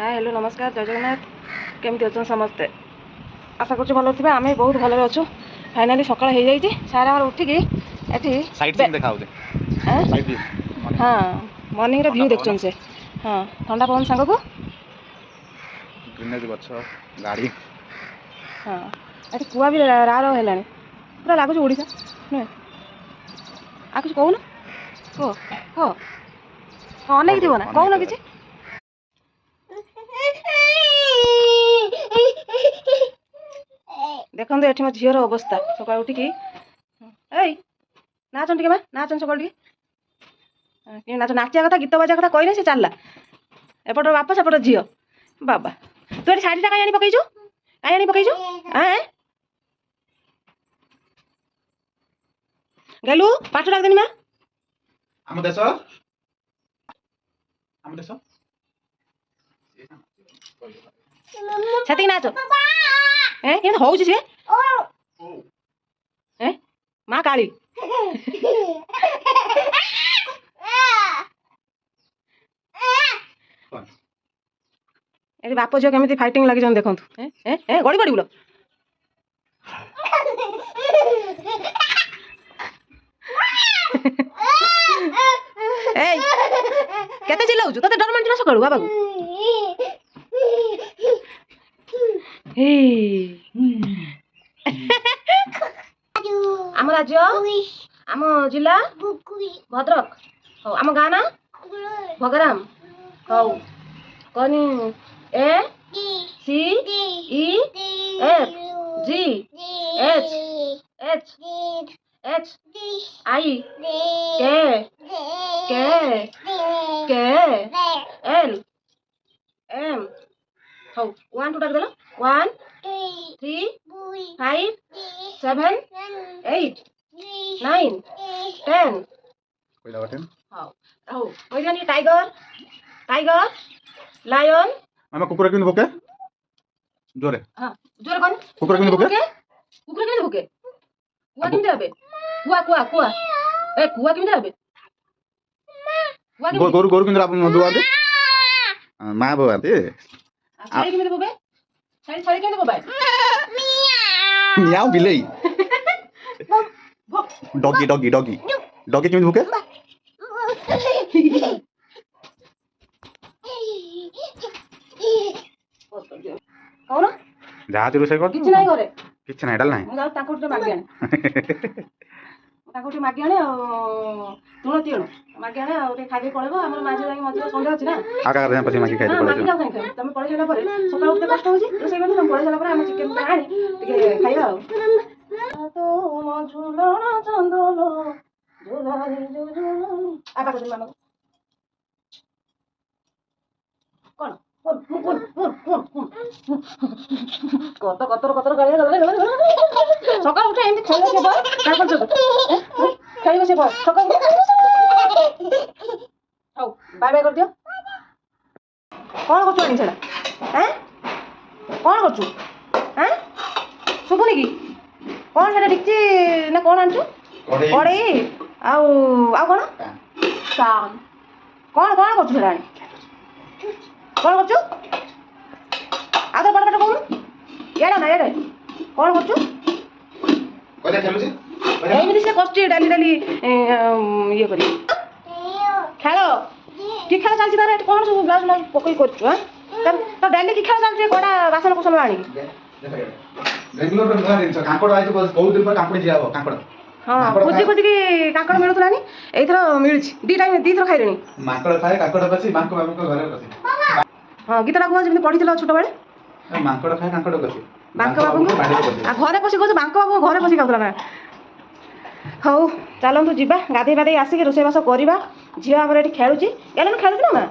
Hi hello नमस्कार जय जगन्नाथ केमती अच्छा समस्ते आशा कर भल थे आम बहुत भल अच्छु फाइनाली सका हो जाए सारे आम उठिकी हाँ मॉर्निंग व्यू देखते से हाँ ठंडा पवन सांग को गाड़ी हाँ ये कुआ भी रार है पूरा लगुच ओडिशा नुहे आ कुछ कहून कह कह हाँ अनेक थी ना कहून कि देखो ये मो झीर अवस्था सका उठिकी नाचन टे नाचन सका नाच नाचा कथा गीत बजा कथा कहले से चलला एपट बाप सेपट झी बाबा तू ये शाढ़ीटा कहीं आनी पकईचु कहीं आनी पकईचु गेलु पाठ डाक देनी माँ आम देश से नाच हूँ सी माँ काली ये बाप झील केमी फाइटिंग लगी देखो गड़ी गड़ी बुल केते चिल्लाउछु तते डर मानछ ना सकाळू बाबा को आम राज्य आम जिला भद्रक हौ आम गाँ ना भगराम हौ कनी A C E F G H H H I K K L M हौ 1 2 डाक देलो 1 3 5 7 8 9 10 हौ हौ ओइजानी टाइगर टाइगर लायन मामा कुकुर किन भोके जोरे हां जोरे कोन कुकुर किन भोके कुआ किन देबे कुआ ए कुआ किन देबे गोरु गोरु किन दुआ दे मां बवाते छाड़ी किन देबे छाड़ी किन देबे मियाओ बिलेई डॉगी डॉगी डॉगी डॉगी किन भोके कौन जहाज रोसे कर किछ नाही करे किछ नाही डाल नाही मु ताको उठे मागे आने तुण तीण मागे आने उठे खाई पळेबो हमर माजे जाई मजे संडे अछि ना आका कर पछी मागी खाई पड़े मागे खाई तमे पळे गेला परे सकाळ उठते कष्ट होजी रोसे कर तमे पळे गेला परे हम चिकन आनी टिके खाइबा तो मझुलना चंदलो जुलारी जुजुलनी आ पाक मामा कोन कत कतर कतर गाड़ी सकाल उठे एमती खेल खेल से सकाल हौ बाय बाय कर दियो कौन करछु आनी छड़ा हैं कौन करछु हैं सुबुनी की कौन छड़ा डिक्ची ना कौन आनछु कड़ई आउ कौन कान कौन कौन करछु छड़ा आनी कौन करछु आगे बड़ बड़ कहून येडा ना येडा कौन करछु कोले खेलु छी एमिति से कष्टी डाली डाली ये करी खेलो कि खेल चलछि तारे कौन सब ब्लाउज ब्लाउज पकई करछु हां तो डाली कि खेल चलछि कोडा बासन कुसन आनी बेंगलोर रे घर इनस कांकोड आइ तो बहुत दिन पर कांकोड जियाबो कांकोड हां खोजी खोजी कि कांकोड मिलुतलानी एथरो मिलछि दी थर खाइलेनी मांकोड खाए कांकोड बसी मांको बाबू को घरे बसी हां गीतटा को जेमि पढिथिलो छोट बेले मांकोड खाए कांकोड बसी बांको बाबू आ घरे पसी कहू बांको बाबू घरे पसी खाउतला ना हौ चलंतु जीवा गाधे बाधे आसिक रोसे बास करबा झियो हमर एठी खेलुची गेलन खेलुची ना मां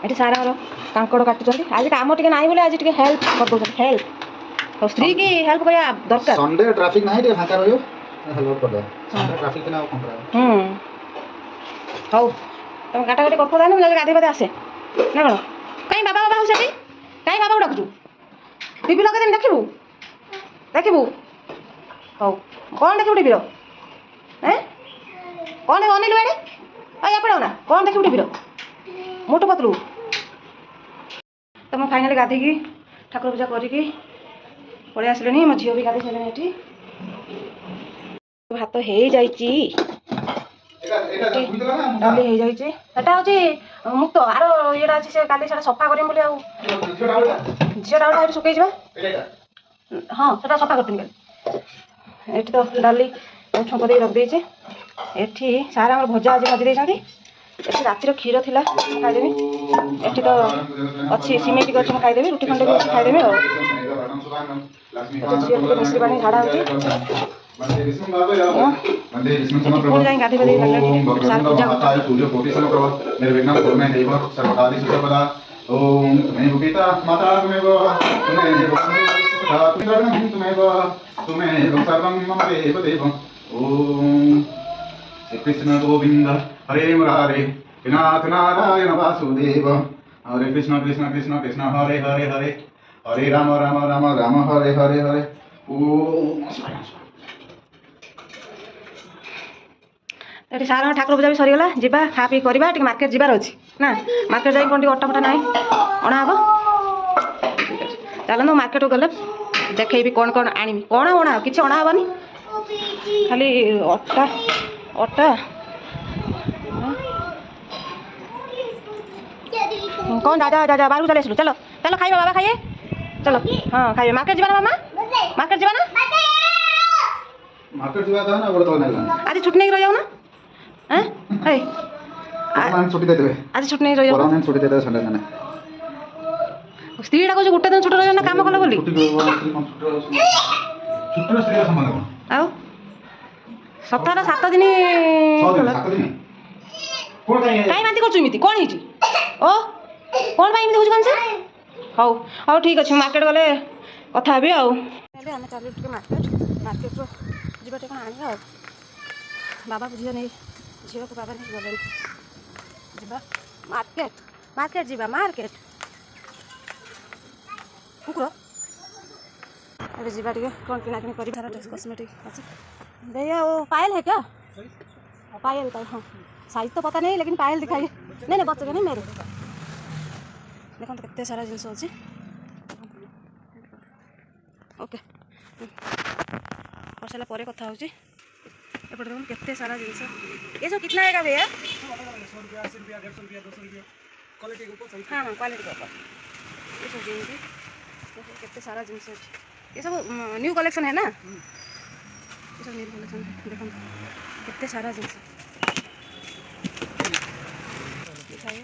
एठी सारा हमर कांकोड काटुचंती आज काम टिके नाही बोले आज टिके हेल्प कर दो हेल्प और स्त्री की हेल्प करिया दरकार संडे ट्रैफिक नाही रे फाका रहियो हेल्प कर दो संडे ट्रैफिक ना कंपरा हौ तुम काटा काटी करतो जाने मुझे गाधे बाधे आसे ना कोन काई बाबा बाबा हुसेटी काई बाबा डाकुचु टीवी लगा देन देखिबू हौ कौन देखिबू टीवी रो हैं कौन अनिल बेड़े या पड़ो ना कौन देखिबू टीवी रो मोटू पतलू ତ ମୁଁ ଫାଇନାଲି ଗାଧେଇକି ଠାକୁର ପୂଜା କରିକି ପଳେଇ ଆସିଲେଣି। ମୋ ଝିଅ ବି ଗାଧେଇ ସାରିଲେଣି ଏଠି। ଭାତ ହେଇଯାଇଛି, ଡାଲି ହେଇଯାଇଛି। ସେଟା ହେଉଛି ମୁକ୍ତ ଆର ଇଏଟା ଅଛି, ସେ କାଲି ସେଟା ସଫା କରିବି ବୋଲି ଆଉ ଝିଅ ଡାଉଟା ଏଠି ଶୁଖେଇଯିବା। ହଁ ସେଟା ସଫା କରିଥିଲି କାଲି। ଏଠି ତ ଡାଲି ଛୁଙ୍କ ଦେଇ ରଖିଦେଇଛି। ଏଠି ସାର୍ ଆମର ଭଜା ଆଜି ଭାଜି ଦେଇଛନ୍ତି। ଏଠି ରାତିର କ୍ଷୀର ଥିଲା ଖାଇଦେବି। ଏଠି ତ ଅଛି ସିମେଇ ଟିକେ ଅଛି, ମୁଁ ଖାଇଦେବି। ରୁଟି ଖଣ୍ଡେ ବି ଅଛି ଖାଇଦେବି ଆଉ। ଝିଅ ଟିକେ ମିଶ୍ରି ପାଣି ଝାଡ଼ା ହେଉଛି। ପୁଣି ଯାଇ ଗାଧୋଇ ପାଧେଇ ଲାଗିଲାଣି ସାର୍ ପୂଜା कृष्ण गोविंद हरे मुरारे नाथ नारायण वासुदेव हरे कृष्ण कृष्ण कृष्ण कृष्ण हरे हरे हरे हरे राम राम राम राम हरे हरे हरे ओम। ଏଠି ସାର୍ ଠାକୁର ପୂଜା ବି ସରିଗଲା। ଯିବା ଖା ପି କରିବା, ଟିକେ ମାର୍କେଟ ଯିବାର ଅଛି ନା। ମାର୍କେଟ ଯାଇକି କ'ଣ ଟିକେ ଅଟା ଫଟା ନାହିଁ ଅଣା ହେବ। ଚାଲନ୍ତୁ ମାର୍କେଟକୁ ଗଲେ ଦେଖେଇବି କ'ଣ କ'ଣ ଆଣିବି। କ'ଣ ଅଣା ହେବ, କିଛି ଅଣା ହେବନି, ଖାଲି ଅଟା ଅଟା कौन जा जा जा जा बाहर चले चलो चलो खाइए बाबा खाइए चलो हाँ खाइए मार्केट जीवा ना मामा मार्केट जीवा ना ना बोल तो नहीं आज छुट्टी नहीं रह जाओ ना हैं हे परमानेंट छुट्टी दे देबे आज छुट्टी नहीं रह जाओ परमानेंट छुट्टी दे देबे संडे माने स्त्रीटा को गुटे दिन छुट्टी रह जाओ ना काम कल बोली छुट्टी स्त्री संबंध आउ सप्ताह 7 दिन 7 दिन कोन काई मानती करछु इमिति कोन हिची ओ कोन भाई इमिति होछ कोन से हौ हौ ठीक अछि मार्केट गले कथा हेबी आउ पहले हम चलू टिके मार्केट रो जीवा टे कोन आनी आ बाबा बुझियो नै झियो को बाबा नै गले जीवा मार्केट जीवा मार्केट कुकुर अरे जीवा टिके कोन किना किनी करी सारा ड्रेस कॉस्मेटिक अछि भैया वो पायल है क्या पायल तो हाँ साइज तो पता नहीं लेकिन पायल दिखाइए नहीं बच्चे नहीं मेरे देखो तो कितने सारा जिनस अच्छी ओके कर सारा पर कथा होची एपटे देखो कितने सारा जिनस ये सब कितना आएगा भैया 100 रुपया 80 रुपया 150 रुपया 200 रुपया क्वालिटी के ऊपर हाँ हाँ क्वालिटी के ऊपर ये सब जीन्स कितने सारा जिनस अच्छी ये सब न्यू कलेक्शन है ना ये सब न्यू कलेक्शन देखो कितने सारा जिनस আমি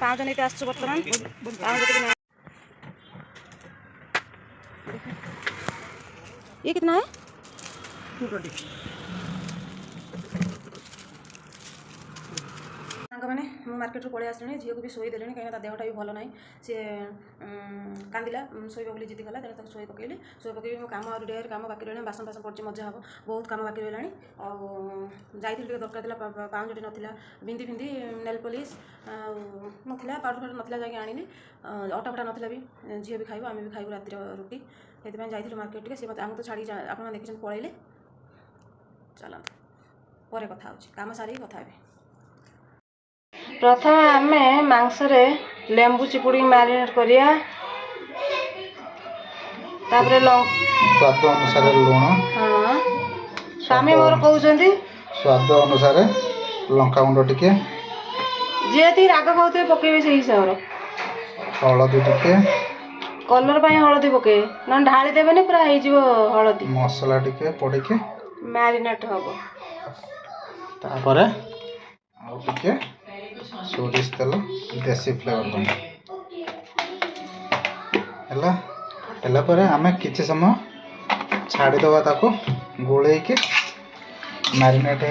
5 জন এতে আসছো বর্তমান 5 জন থেকে ये कितना है 220 मैंने मार्केट पड़े आसले झील को भी शोई देले कहीं देहटा भी भल ना सी कांदिला शोब बोली जिद गला तेना शोई पकईली शोई पकई मो कम और ढेर कम बाकी रहा बासन बासन पड़े मजा हम बहुत कम बाकी रहा जाइए दरकार था पाउंजटी नाला बिंदी फिंदी नेल पॉलिश नाला पाउडर फाउडर नाला जाकि आनी अटा फटा नाला भी झील भी खाइब आम भी खाइबू रातिर रुटी से जाइए मार्केट सी मत आमको तो छाड़ी आप देखते पलैले चलते पर कथा कम सारी कथा प्रथम आम मांसरे लेंबू चिपुड़ी मैरिनेट करिया तापर स्वाद अनुसार लुण हाँ स्वामी मोर कहउछंती स्वाद अनुसार लंका गुंड टिके जेती राग खाउते पकेबे से हिसाब रो हळदी टिके कलर पाई हळदी पके न ढाली देबे ने पूरा हे जीवो हळदी मसाला टिके पडिके मैरिनेट हबो तापरे आ टिके सोरिष तेल देसी फ्लेवर है आम किसी समय छाड़ीदे ताको गोले के मैरिनेट हो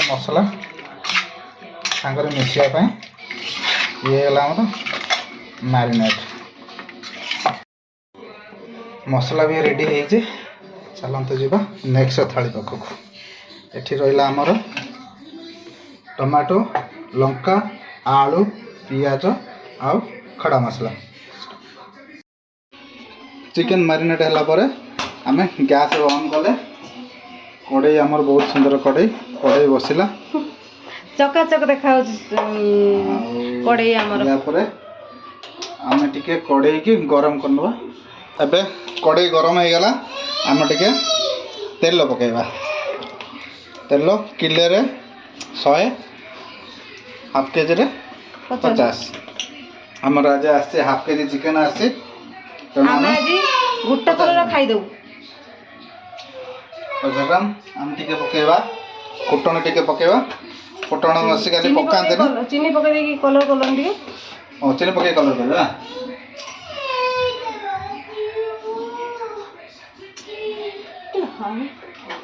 मसला सागर मिसापी ये आम मैरिनेट मसला भी रेडी है चलते जी नेक्स्ट थाली पाखक एठी रहा आमर टमाटो लंका आलू पियाज आउ खड़ा मसला चिकेन मैरिनेट है आम गैस ऑन कले कड़े आमर बहुत सुंदर कड़े बसला चकाचक देखा कड़े आम टिके कड़े की गरम करनवा एबे कड़े गरम हो गला आम टिके तेल पकेबा तेल किले रे 100 हाफ केजी रे 50 हमर आज आसे हाफ केजी चिकन आसे आमे आजी गुट्टा कलर खाई दऊ गरम आम टिके पकेबा फुटण टिके पकेबा फुटण मसिकाली पकांते ना चीनी पके देकी कलर कलर टिके ओ चीनी पके कलर करबा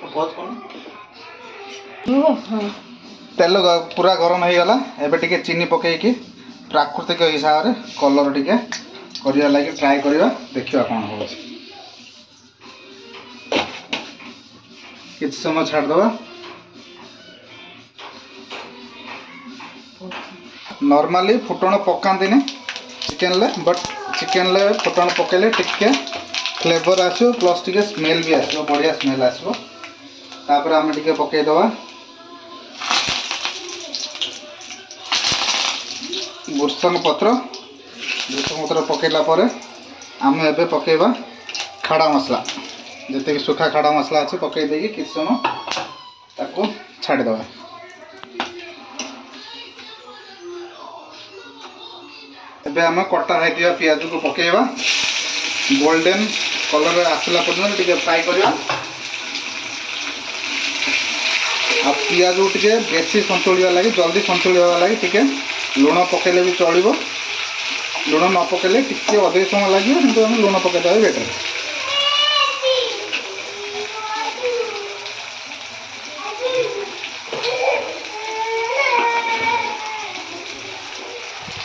बहुत कोन तेल पूरा गरम हो गला एबे टिके चीनी पके की प्राकृतिक हिसाब रे कलर टिके करिया लागि ट्राई करिया देखिया कोन हो किछ समय छाड़ दवा नॉर्मली फुटण पकांती ने चिकन ले बट चिकन ले फुटण पकेले टिके फ्लेवर आसो प्लस टिके स्मेल भी आसो बढ़िया स्मेल आसो तापर हम टिके पके दवा भुसंग पत्र पकेला पर आम एबे पकेबा खड़ा मसला जते कि सुखा खड़ा मसला अच्छे पके देगी किछ समय ताको छाड़ दवा एबे हम कटा है दिया प्याज को पकेबा गोल्डन कलर आसला पर्यंत टिके फ्राई करबा आ प्याज टिके बेसी संतुलिया लागि जल्दी संतुलिया लागि टिके लुण पकेले भी चलिबो लुण न पकेले टिके अधिक समय लागि किंतु हम लुण पके देबा बेटर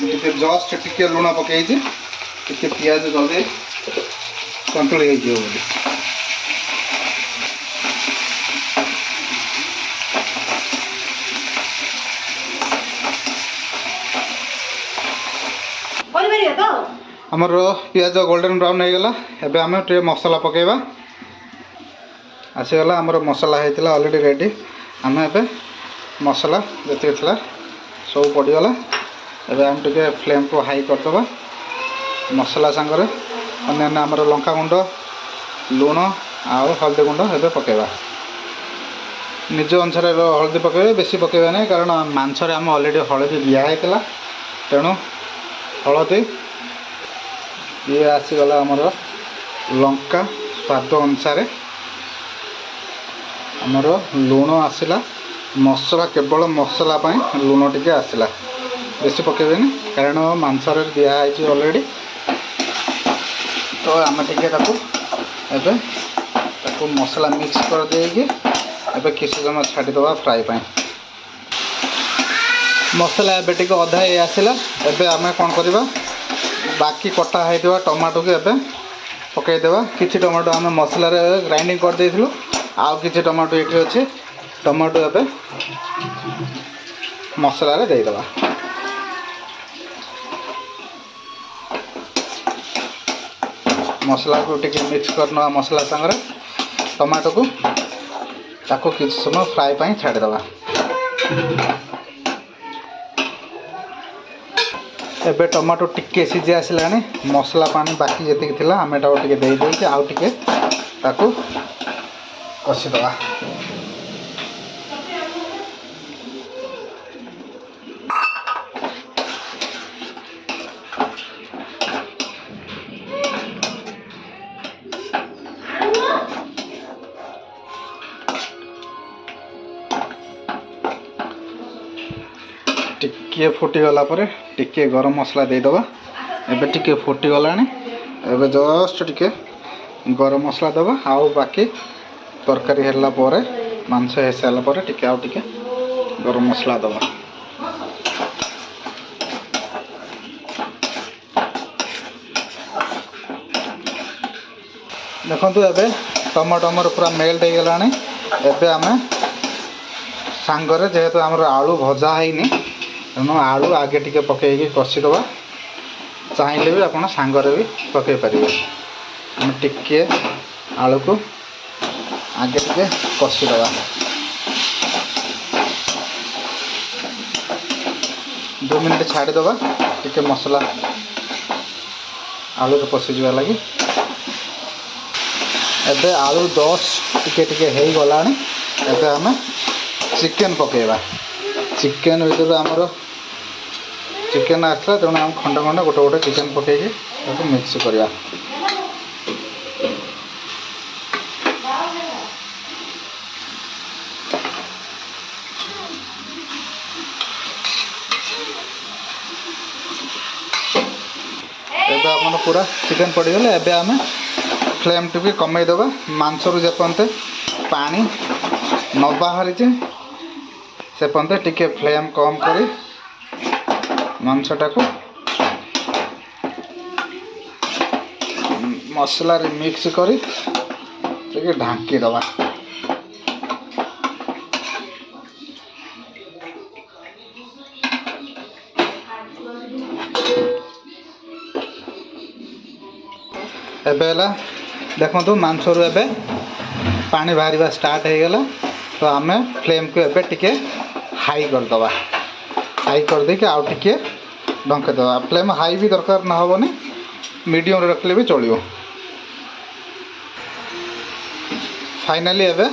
टिके जस्ट टिके लुण पके टिके प्याज जल्दी संतुल हो बोली आमर पियाज गोल्डन ब्राउन हो गला एबे आम टे मसला पकेबा आसीगला आमर मसला होता ऑलरेडी रेडी आम एबे मसला जति थला सब पड़गला एबे आम टे फ्लेम को हाई करदबा मसला सांगरे अन्य आमर लंका गुंड लुण आउ हल्दी गुंड एबे पकेबा निज अनुसार हल्दी पकेबे बेसी पकेबा नहीं कारण मांसरे आम ऑलरेडी हल्दी दिया होता तेणु हल्दी ये आसीगला आमर लंका स्वाद अनुसार आमर लुण आसला मसला केवल मसला लुण टिके आसला बेसी पकेबेनी कारण मांसरे दिखाई ऑलरेडी तो आम टिके एबे मसला मिक्स कर देगी एबे किसी समय छाड़ीदवा फ्राई पाई मसला एबे टिके अधा हे आसला एबे आम कौन करवा बाकी कटा होता टमाटो को एबे पकईदेवा किसी टमाटो आम मसला ग्राइंडिंग कर देइथिलु आउ किसी टमाटो ये अच्छे टमाटो एबे मसला रे देदेवा मसला को टिके मिक्स करना मसला संगे टमाटो को ताको किसी समय फ्राई पाई छाड़ीदवा एबे टमाटो टिके सीझी आसलानी मसला पानी बाकी जी थिला आम टे दे आउ टिके ताको कषिदवा टिके फुटीगला टिके गरम मसला देदेवा एबे टिके फुटीगला एबे जस्ट टिके गरम मसला देवा आउ बाकी तरकारी हैला परे मांस हो सारा पर टिके आउ टिके गरम मसला देवा देखो एबे टमाटो आमर पूरा मेल्ट हो गलानी एबे आमे सांगरे जेहेतु आमर आलू भजा हैनी तेणु आलू आगे टिके पकईकि कषिदवा चाहिए भी आपड़ सांगरे भी पकई पारे हम टिके आलू को आगे टिके कषिदवा 2 मिनट छाड़ीदवा टिके मसला आलू के पशिजा लगी एबे आलू 10 टिके टिके हो गला एबे आम चिकेन पकेबा चिकेन भीतर आमर चिकेन आसला तेणु आम खंड खंड गोटे गोटे चिकेन पकईकि मिक्स करवा एबे पूरा चिकेन पड़गले एबे आम फ्लेम टी कमेदबा मांसरू जेपंते पानी न बाहरी से पंते टिके फ्लेम कम करी मांसटा को मसला रे मिक्स करी टिके ढांकी दबा एबेला देखो मांसरू एबे पानी बाहर स्टार्ट हो गला तो आम फ्लेम को एबे टिके हाई करदबा हाई कर दे कि आउ टिके ढंके दबा फ्लेम हाई भी दरकार ना होबनी मीडियम रखले भी चलियो फाइनली एबे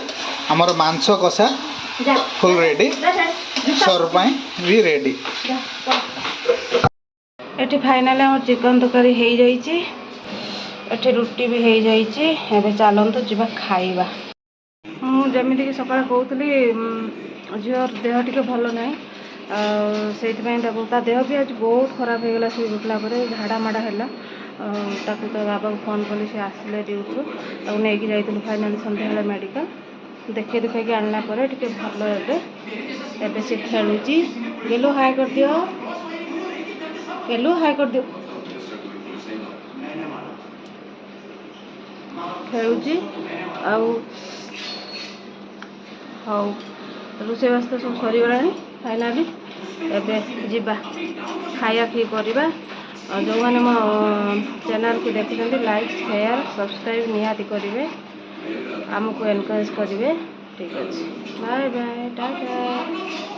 हमर मांस कषा फुल रेडी सर्व पाई भी रेडी एटी फाइनली हमर चिकन तरकारी हो जाइए एटी रुटी भी हो जाइए एबे चलतु जीवा खाइबा मुझे कि सका कहती झीर देह टी भल ना से ता देह भी आज बहुत खराब हो गला से उठला झाड़ा माड़ा है ताकू तो बाबा को फोन कली से आसिले ड्यूटी नहीं जाइलु फाइनाली सन्ध्या मेडिकल देखे दुखाई आणला भल एबे से खेलुची गेलु हाई कर दियो गेलु हाई कर दियो खेलुची आउ हौ रोषेईबास तो सब सरीगला फाइनाली एबे जीवा खाया खी करवा जो मैंने मो चैनल को देखते लाइक शेयर सब्सक्राइब निहाती करेंगे आमको एनकरेज करेंगे ठीक अच्छे बाय बाय टाटा।